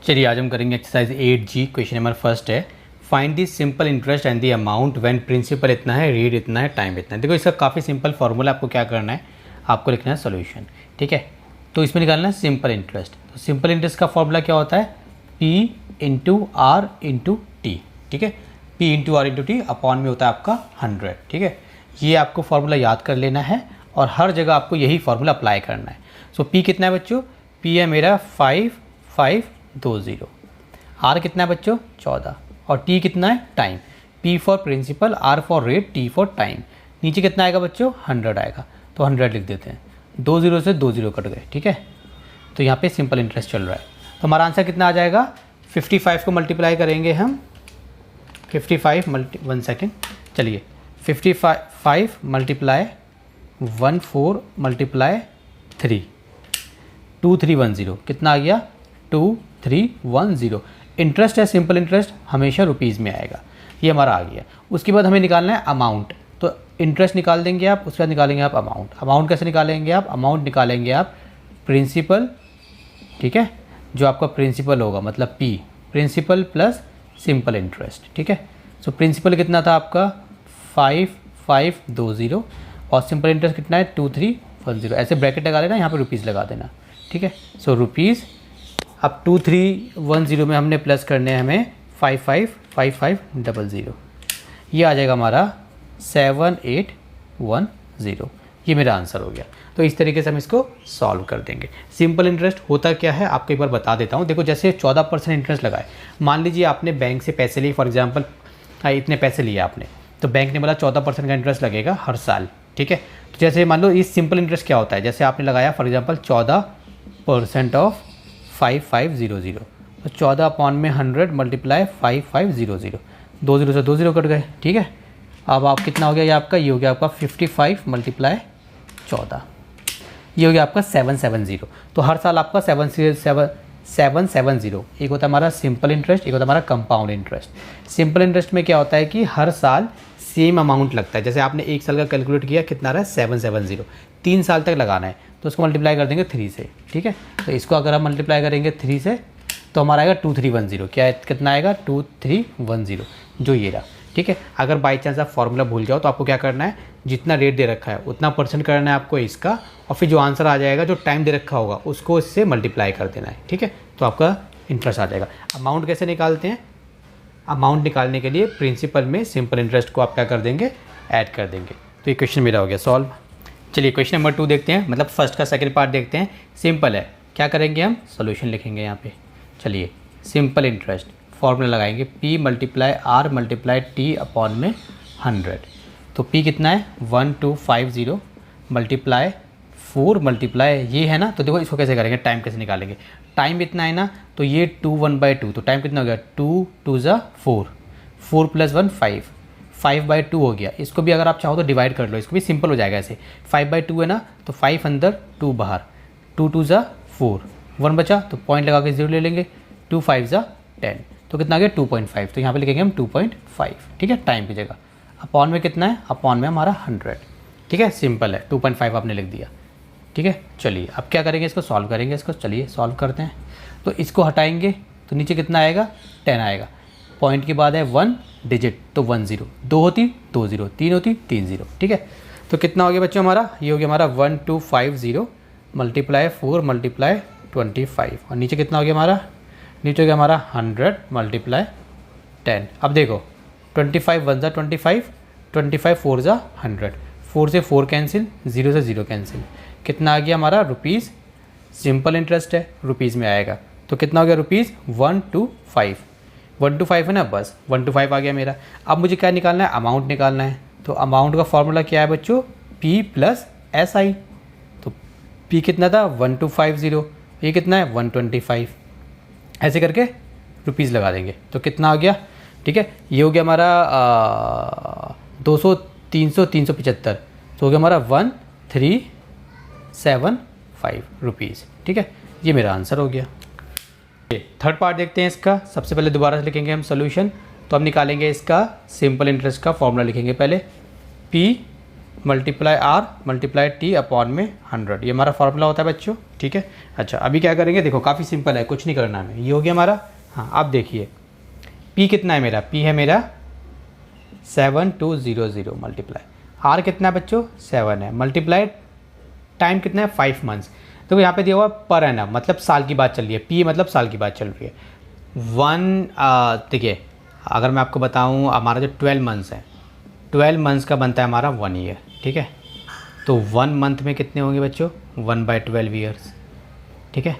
चलिए आज हम करेंगे exercise 8G। Question number first है, find the simple interest and the amount when principal इतना है, रेट इतना है, टाइम इतना है। देखो इसका काफ़ी सिंपल फार्मूला, आपको क्या करना है, आपको लिखना है सोल्यूशन। ठीक है, तो इसमें निकालना है सिंपल इंटरेस्ट। तो सिंपल इंटरेस्ट का फॉर्मूला क्या होता है, P into R into T. ठीक है, P into R into T upon में होता है आपका 100। ठीक है, ये आपको फार्मूला याद कर लेना है और हर जगह आपको यही फार्मूला अप्लाई करना है। सो P कितना है बच्चों, P है मेरा 5520। R कितना है बच्चों 14 और T कितना है time. P for principal, R for rate, T for time. नीचे कितना आएगा बच्चों 100 आएगा, तो 100 लिख देते हैं। 2 0 से 2 0 कट गए। ठीक है, तो यहाँ पे सिंपल इंटरेस्ट चल रहा है, तो हमारा आंसर कितना आ जाएगा, 55 को मल्टीप्लाई करेंगे हम 55 1 सेकेंड, चलिए 55 मल्टीप्लाई 14 मल्टीप्लाई 3 2310 कितना आ गया 2310। इंटरेस्ट है, सिंपल इंटरेस्ट हमेशा रुपीज़ में आएगा, ये हमारा आ गया। उसके बाद हमें निकालना है अमाउंट, तो इंटरेस्ट निकाल देंगे आप, उसके बाद निकालेंगे आप अमाउंट। अमाउंट कैसे निकालेंगे आप, अमाउंट निकालेंगे आप प्रिंसिपल। ठीक है, जो आपका प्रिंसिपल होगा मतलब P, principal plus simple interest. ठीक है, सो प्रिंसिपल कितना था आपका 5520 और सिंपल इंटरेस्ट कितना है 2310। ऐसे ब्रैकेट लगा लेना, यहाँ पे रुपीज़ लगा देना। ठीक है, सो रुपीज़, अब 2310 में हमने प्लस करने हैं हमें 5500, ये आ जाएगा हमारा 7810। ये मेरा आंसर हो गया। तो इस तरीके से हम इसको सॉल्व कर देंगे। सिंपल इंटरेस्ट होता क्या है आपको एक बार बता देता हूँ। देखो जैसे 14% इंटरेस्ट लगाए, मान लीजिए आपने बैंक से पैसे लिए, फॉर एग्जांपल इतने पैसे लिए आपने, तो बैंक ने बोला 14% का इंटरेस्ट लगेगा हर साल। ठीक है, तो जैसे मान लो इस सिंपल इंटरेस्ट क्या होता है, जैसे आपने लगाया फॉर एग्जांपल 14% ऑफ 5500, तो 14 अपॉन में 100 मल्टीप्लाई 5500, 2 0 से 2 0 कट गए। ठीक है, अब आप कितना हो गया, ये आपका ये हो गया आपका 55 मल्टीप्लाई 14, ये हो गया आपका 770। तो हर साल आपका 770। एक होता है हमारा सिंपल इंटरेस्ट, एक होता है हमारा कंपाउंड इंटरेस्ट। सिंपल इंटरेस्ट में क्या होता है कि हर साल सेम अमाउंट लगता है। जैसे आपने एक साल का कैलकुलेट किया, कितना रहा है 770, 3 साल तक लगाना है, तो उसको मल्टीप्लाई कर देंगे 3 से। ठीक है, तो इसको अगर हम मल्टीप्लाई करेंगे 3 से तो हमारा आएगा 2310। क्या है, कितना आएगा 2310, जो ये रहा। ठीक है, अगर बाई चांस आप फॉर्मूला भूल जाओ तो आपको क्या करना है, जितना रेट दे रखा है उतना परसेंट करना है आपको इसका, और फिर जो आंसर आ जाएगा, जो टाइम दे रखा होगा उसको इससे मल्टीप्लाई कर देना है। ठीक है, तो आपका इंटरेस्ट आ जाएगा। अमाउंट कैसे निकालते हैं, अमाउंट निकालने के लिए प्रिंसिपल में सिंपल इंटरेस्ट को आप क्या कर देंगे, ऐड कर देंगे। तो ये क्वेश्चन मेरा हो गया सॉल्व। चलिए क्वेश्चन नंबर 2 देखते हैं, मतलब फर्स्ट का सेकंड पार्ट देखते हैं। सिंपल है, क्या करेंगे हम, सोल्यूशन लिखेंगे यहाँ पे। चलिए सिंपल इंटरेस्ट फॉर्मूला लगाएंगे, P multiply R multiply T upon में 100। तो P कितना है 1250 मल्टीप्लाई 4 मल्टीप्लाई ये है ना, तो देखो इसको कैसे करेंगे, टाइम कैसे निकालेंगे। टाइम इतना है ना, तो ये 2 1/2, तो टाइम कितना हो गया 2 2 ज़ा 4, 4 + 1 5, 5/2 हो गया। इसको भी अगर आप चाहो तो डिवाइड कर लो, इसको भी सिंपल हो जाएगा ऐसे। 5/2 है ना, तो 5 अंदर 2 बाहर, 2 2 ज़ा 4, 1 बचा तो पॉइंट लगा के 0 ले लेंगे, 2 5 ज़ा 10, तो कितना आ गया 2.5, तो यहाँ पे लिखेंगे हम 2.5। ठीक है, टाइम की जगह। अपॉन में कितना है, अपॉन में हमारा 100। ठीक है, सिंपल है, 2.5 आपने लिख दिया। ठीक है, चलिए अब क्या करेंगे, इसको सॉल्व करेंगे। इसको चलिए सॉल्व करते हैं। तो इसको हटाएंगे तो नीचे कितना आएगा 10 आएगा, पॉइंट के बाद है 1 डिजिट, तो 1 0, 2 होती 2 0, 3 होती 3 0। ठीक है, तो कितना हो गया बच्चों हमारा, ये हो गया हमारा 1250 मल्टीप्लाई 4 मल्टीप्लाई 25, और नीचे कितना हो गया हमारा, नीचे हो गया हमारा 100 मल्टीप्लाई 10। अब देखो 25 1 ज़ा 25, 25 4 ज़ा 100, 4 से 4 कैंसिल, 0 से 0 कैंसिल, कितना आ गया हमारा रुपीज़। सिंपल इंटरेस्ट है, रुपीज़ में आएगा, तो कितना हो गया रुपीज़ 125। 125 है ना, बस 125 आ गया मेरा। अब मुझे क्या निकालना है, अमाउंट निकालना है। तो अमाउंट का फॉर्मूला क्या है बच्चों, P + SI। तो P कितना था 1250, ये कितना है 125, ऐसे करके रुपीज़ लगा देंगे, तो कितना आ गया। ठीक है, ये हो गया हमारा 200 300 375, तो हो गया हमारा 1375 रुपीज़। ठीक है, ये मेरा आंसर हो गया। थर्ड पार्ट देखते हैं इसका। सबसे पहले दोबारा से लिखेंगे हम सोल्यूशन, तो हम निकालेंगे इसका सिंपल इंटरेस्ट का फॉर्मूला लिखेंगे पहले, P multiply R multiply T upon में 100, ये हमारा फॉर्मूला होता है बच्चों, ठीक है। अच्छा अभी क्या करेंगे, देखो काफ़ी सिंपल है, कुछ नहीं करना हमें, ये हो गया हमारा। हाँ आप देखिए पी कितना है मेरा, पी है मेरा 7200 मल्टीप्लाई, आर कितना है बच्चों 7 है, मल्टीप्लाई टाइम कितना है 5 मंथ्स। तो यहाँ पे दिया हुआ पर एनम, मतलब साल की बात चल रही है, पी मतलब साल की बात चल रही है। देखिए अगर मैं आपको बताऊँ हमारा जो 12 मंथ्स है, 12 मंथ्स का बनता है हमारा 1 ईयर, ठीक है। तो 1 मंथ में कितने होंगे बच्चों 1/12 ईयर्स, ठीक है,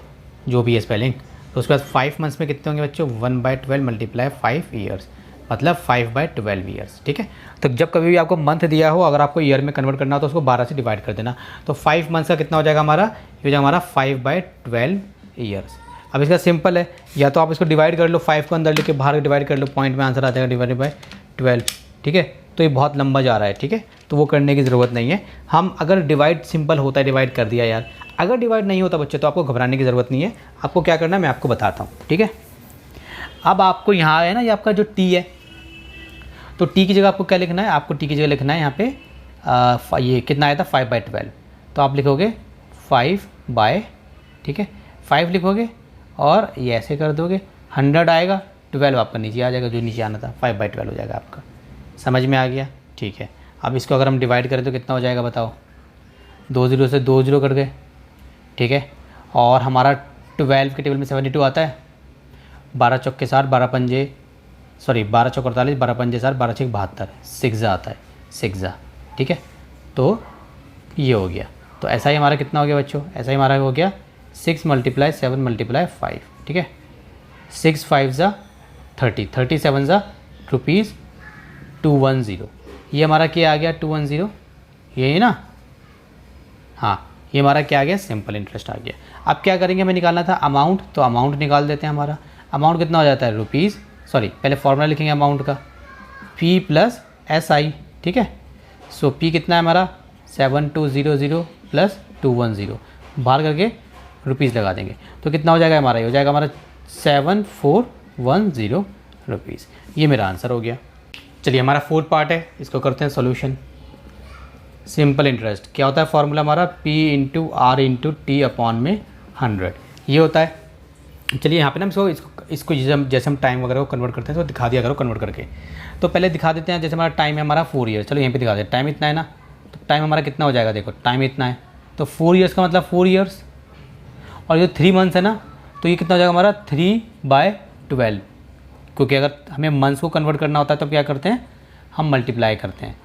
जो भी है स्पेलिंग। तो उसके बाद 5 मंथ्स में कितने होंगे बच्चों 1/12 मल्टीप्लाई 5 ईयर्स, मतलब 5/12 ईयर्स, ठीक है। तो जब कभी भी आपको मंथ दिया हो, अगर आपको ईयर में कन्वर्ट करना हो तो उसको 12 से डिवाइड कर देना। तो 5 मंथ्स का कितना हो जाएगा हमारा, ये हो जाएगा हमारा 5/12 ईयर्स। अब इसका सिंपल है, या तो आप इसको डिवाइड कर लो, 5 को अंदर लेके बाहर डिवाइड कर लो, पॉइंट में आंसर आ जाएगा /12, ठीक है। तो ये बहुत लंबा जा रहा है, ठीक है, तो वो करने की ज़रूरत नहीं है। हम अगर डिवाइड सिंपल होता है डिवाइड कर दिया यार, अगर डिवाइड नहीं होता बच्चे तो आपको घबराने की ज़रूरत नहीं है। आपको क्या करना है मैं आपको बताता हूँ, ठीक है। अब आपको यहाँ है ना, ये आपका जो टी है, तो टी की जगह आपको क्या लिखना है, आपको टी की जगह लिखना है यहाँ पे ये कितना आया था 5/12, तो आप लिखोगे 5 ठीक है 5 लिखोगे और ये ऐसे कर दोगे, 100 आएगा, 12 आपका नीचे आ जाएगा, जो नीचे आना था 5/12 हो जाएगा आपका। समझ में आ गया, ठीक है। अब इसको अगर हम डिवाइड करें तो कितना हो जाएगा बताओ, 2 0 से 2 0 कट गए, ठीक है। और हमारा 12 के टेबल में 72 आता है, 12 चौक के साथ 12 पंजे 12 चौक 48, 12 पंजे 60, 12 छः 72, सिक्सा आता है, सिक्सा, ठीक है। तो ये हो गया, तो ऐसा ही हमारा कितना हो गया बच्चों, ऐसा ही हमारा हो गया 6 × 7 × 5, ठीक है। 6 5 30, 37 ₹210, ये हमारा क्या आ गया 210, यही ना, हाँ ये हमारा क्या आ गया सिंपल इंटरेस्ट आ गया। अब क्या करेंगे, हमें निकालना था अमाउंट, तो अमाउंट निकाल देते हैं। हमारा अमाउंट कितना हो जाता है पहले फॉर्मूला लिखेंगे अमाउंट का, P + SI, ठीक है। सो P कितना है हमारा 7200 + 210, बाहर करके रुपीज़ लगा देंगे, तो कितना हो जाएगा हमारा, ये हो जाएगा हमारा 7410 रुपीज़। ये मेरा आंसर हो गया। चलिए हमारा 4th पार्ट है, इसको करते हैं सॉल्यूशन। सिंपल इंटरेस्ट क्या होता है फॉर्मूला हमारा, P × R × T अपॉन में 100, ये होता है। चलिए यहाँ पे ना इसको जैसे हम टाइम वगैरह को कन्वर्ट करते हैं तो दिखा दिया करो कन्वर्ट करके। तो पहले दिखा देते हैं, जैसे हमारा टाइम है हमारा 4 ईयर, चलो यहीं पे दिखा देते हैं। टाइम इतना है ना, तो टाइम हमारा कितना हो जाएगा, देखो टाइम इतना है, तो 4 ईयर्स का मतलब 4 ईयर्स, और ये 3 मंथ्स है ना, तो ये कितना हो जाएगा हमारा 3/12, क्योंकि अगर हमें मंथ्स को कन्वर्ट करना होता है तो क्या करते हैं हम मल्टीप्लाई करते हैं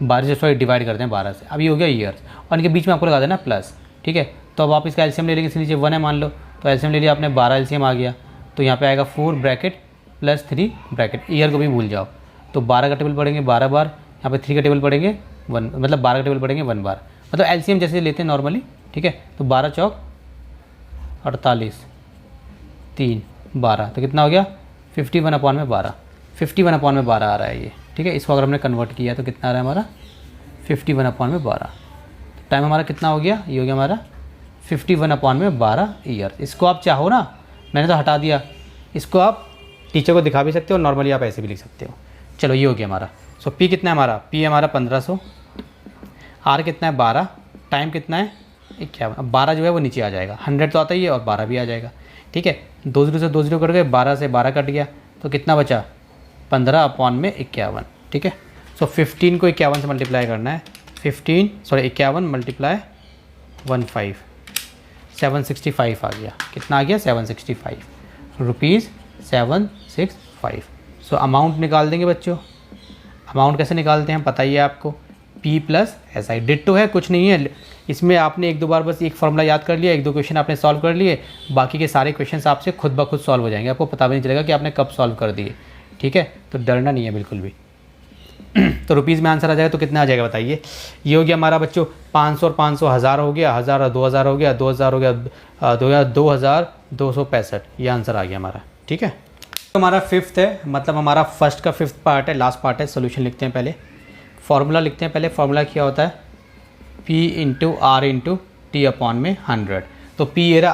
12 से, डिवाइड करते हैं 12 से। अब ये हो गया ईयर्स, और इनके बीच में आपको लगा देना प्लस, ठीक है। तो अब आप इसका एलसीएम ले लेंगे, इसके नीचे 1 है मान लो, तो एलसीएम ले लिया आपने, 12 एलसीएम आ गया, तो यहाँ पे आएगा 4 ब्रैकेट + 3 ब्रैकेट, ईयर को भी भूल जाओ। तो 12 का टेबल पढ़ेंगे 12 बार, यहाँ पे 3 का टेबल पढ़ेंगे 1, मतलब 12 का टेबल पढ़ेंगे 1 बार, मतलब एलसीएम जैसे लेते हैं नॉर्मली, ठीक है। तो 12 चौक 48, 3 12, तो कितना हो गया 51/12, 51/12 आ रहा है ये, ठीक है। इसको अगर हमने कन्वर्ट किया तो कितना आ रहा है हमारा 51/12। टाइम हमारा कितना हो गया, ये हो गया हमारा 51/12 ईयर। इसको आप चाहो ना, मैंने तो हटा दिया, इसको आप टीचर को दिखा भी सकते हो, नॉर्मली आप ऐसे भी लिख सकते हो। चलो ये हो गया हमारा। सो पी कितना है हमारा, पी हमारा 1500, आर कितना है 12, टाइम कितना है 51, अब 12 जो है वो नीचे आ जाएगा, 100 तो आता ही है और 12 भी आ जाएगा, ठीक है। 2 0 से 2 0 कट गए, 12 से 12 कट गया, तो कितना बचा 15/51, ठीक है। सो 15 को 51 से मल्टीप्लाई करना है, 51 × 15, 765 आ गया, कितना आ गया 765 रुपीज़ 765। सो अमाउंट निकाल देंगे बच्चों। अमाउंट कैसे निकालते हैं पता ही है आपको, P + SI, डिट्टो है, कुछ नहीं है इसमें। आपने 1-2 बार बस एक फॉर्मूला याद कर लिया, 1-2 क्वेश्चन आपने सॉल्व कर लिए, बाकी के सारे क्वेश्चन आपसे खुद ब खुद सॉल्व हो जाएंगे, आपको पता भी नहीं चलेगा कि आपने कब सॉल्व कर दिए, ठीक है। तो डरना नहीं है बिल्कुल भी। तो रुपीज़ में आंसर आ जाएगा तो कितना आ जाएगा बताइए। ये हो गया हमारा बच्चों 500 और 500, 1000 हो गया, 1000 और 2000 हो गया, 2000 हो गया 2265, ये आंसर आ गया हमारा, ठीक है। तो हमारा 5th है, मतलब हमारा फर्स्ट का 5th पार्ट है, लास्ट पार्ट है। सोल्यूशन लिखते हैं पहले, फार्मूला लिखते हैं पहले। फार्मूला क्या होता है, P × R × T अपॉन में 100। तो P R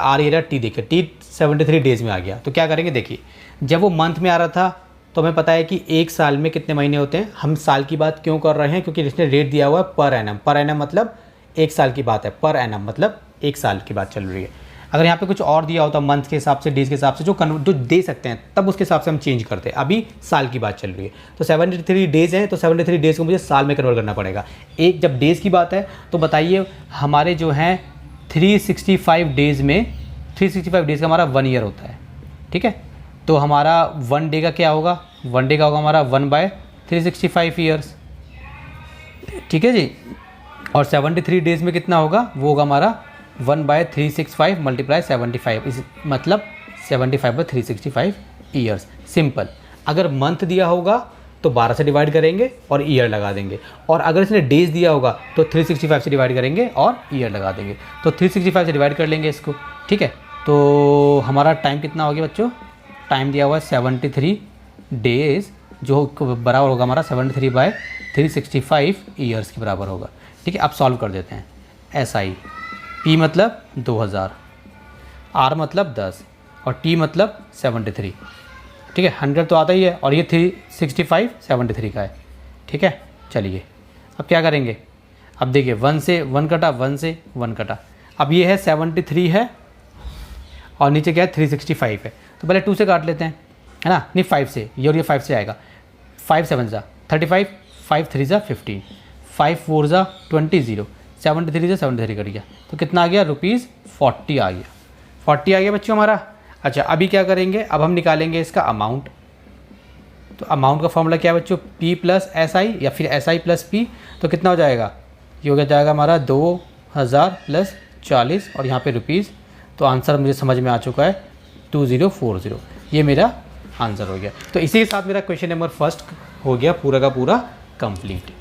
T देखिए, T 73 डेज़ में आ गया। तो क्या करेंगे देखिए, जब वो मंथ में आ रहा था तो हमें पता है कि एक साल में कितने महीने होते हैं। हम साल की बात क्यों कर रहे हैं, क्योंकि इसने रेट दिया हुआ है पर एनम। पर एनम मतलब एक साल की बात है, पर एनम मतलब एक साल की बात चल रही है। अगर यहाँ पे कुछ और दिया होता मंथ के हिसाब से, डेज के हिसाब से, जो दे सकते हैं, तब उसके हिसाब से हम चेंज करते हैं। अभी साल की बात चल रही है, तो 73 डेज़ हैं, तो 73 डेज़ को मुझे साल में कन्वर्ट करना पड़ेगा। एक जब डेज़ की बात है तो बताइए हमारे जो हैं 365 डेज़ में 365 डेज़ का हमारा 1 ईयर होता है, ठीक है। तो हमारा 1 डे का क्या होगा, 1 डे का होगा हमारा 1/365 ईयर्स, ठीक है जी। और 73 डेज़ में कितना होगा, वो होगा हमारा 1/365 × 75, इस मतलब 75/365 ईयर्स। सिंपल। अगर मंथ दिया होगा तो 12 से डिवाइड करेंगे और ईयर लगा देंगे, और अगर इसने डेज दिया होगा तो 365 से डिवाइड करेंगे और ईयर लगा देंगे। तो 365 से डिवाइड कर लेंगे इसको, ठीक है। तो हमारा टाइम कितना हो गया बच्चों, टाइम दिया हुआ है 73 डेज़, जो बराबर होगा हमारा 73/365 ईयर्स के बराबर होगा, ठीक है। अब सॉल्व कर देते हैं। SI, P मतलब 2000, R मतलब 10 और T मतलब 73, ठीक है। 100 तो आता ही है, और ये 365 73 का है, ठीक है। चलिए अब क्या करेंगे, अब देखिए 1 से 1 कटा, 1 से 1 कटा। अब ये है 73 है और नीचे क्या है 365 है, तो पहले 2 से काट लेते हैं, है ना, नहीं 5 से, ये और ये 5 से आएगा। 5 7 ज़ा 35, 5 3 ज़ा 15, 5 4 ज़ा 20, 73 से 73 कट गया, तो कितना आ गया, ₹40 आ गया। 40 आ गया बच्चों हमारा। अच्छा अभी क्या करेंगे, अब हम निकालेंगे इसका अमाउंट। तो अमाउंट का फॉर्मूला क्या है बच्चों, P + SI या फिर SI + P, तो कितना हो जाएगा, ये हो जाएगा हमारा 2000 + 40 और यहाँ पे रुपीज़। तो आंसर मुझे समझ में आ चुका है 2040, ये मेरा आंसर हो गया। तो इसी के साथ मेरा क्वेश्चन नंबर 1 हो गया पूरा का पूरा कंप्लीट।